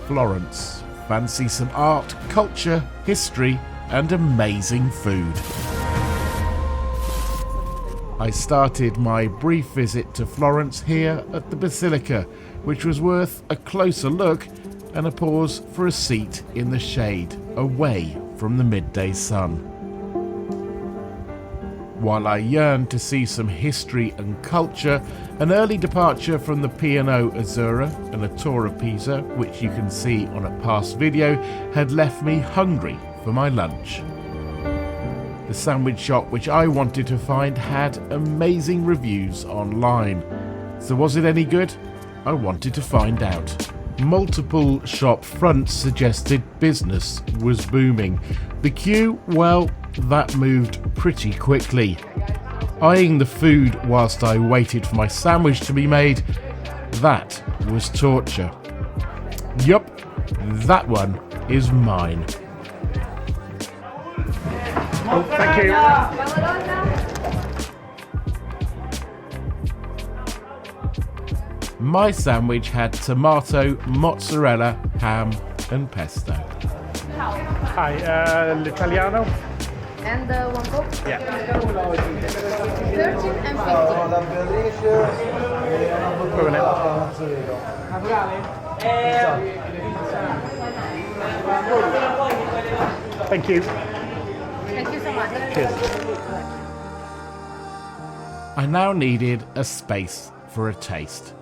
Florence. Fancy some art, culture, history, and amazing food. I started my brief visit to Florence here at the Basilica, which was worth a closer look and a pause for a seat in the shade, away from the midday sun. While I yearned to see some history and culture, an early departure from the P and O Azura and a tour of Pisa, which you can see on a past video, had left me hungry for my lunch. The sandwich shop which I wanted to find had amazing reviews online. So was it any good? I wanted to find out. Multiple shop fronts suggested business was booming. The queue, well, that moved pretty quickly. Eyeing the food whilst I waited for my sandwich to be made, that was torture. Yup, that one is mine. Oh, thank you. My sandwich had tomato, mozzarella, ham and pesto. Hi, l'Italiano? And one coke? Yeah. 13 and 50. Thank you. Thank you so much. Cheers. I now needed a space for a taste.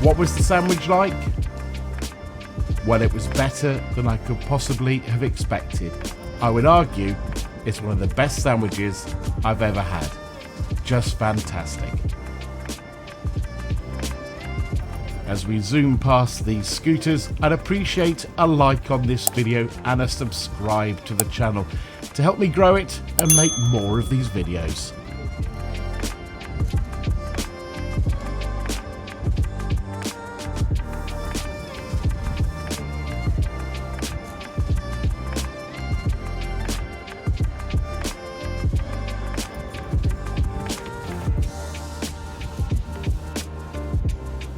What was the sandwich like? Well, it was better than I could possibly have expected. I would argue it's one of the best sandwiches I've ever had. Just fantastic. As we zoom past these scooters, I'd appreciate a like on this video and a subscribe to the channel to help me grow it and make more of these videos.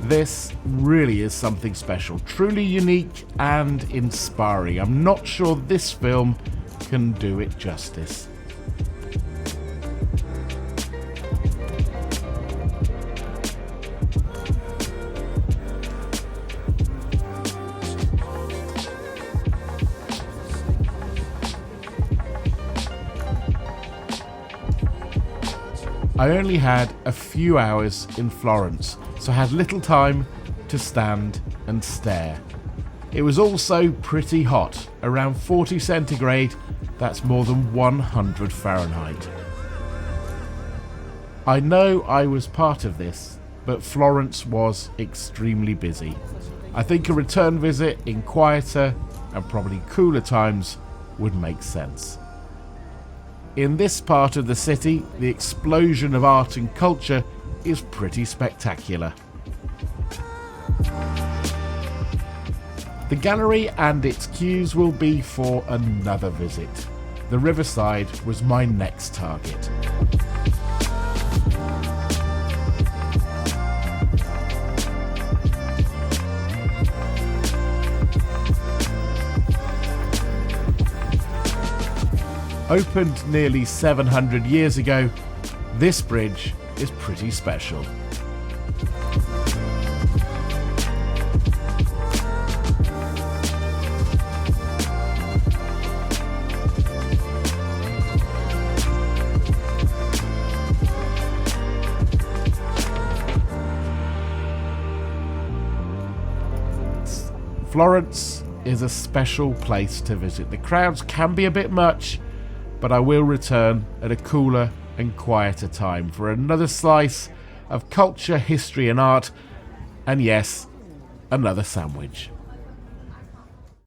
This really is something special, truly unique and inspiring. I'm not sure this film can do it justice. I only had a few hours in Florence, so I had little time to stand and stare. It was also pretty hot, around 40 centigrade, that's more than 100 Fahrenheit. I know I was part of this, but Florence was extremely busy. I think a return visit in quieter and probably cooler times would make sense. In this part of the city, the explosion of art and culture is pretty spectacular. The gallery and its queues will be for another visit. The riverside was my next target. Opened nearly 700 years ago, this bridge is pretty special. Florence is a special place to visit. The crowds can be a bit much, but I will return at a cooler and quieter time for another slice of culture, history and art, and yes, another sandwich.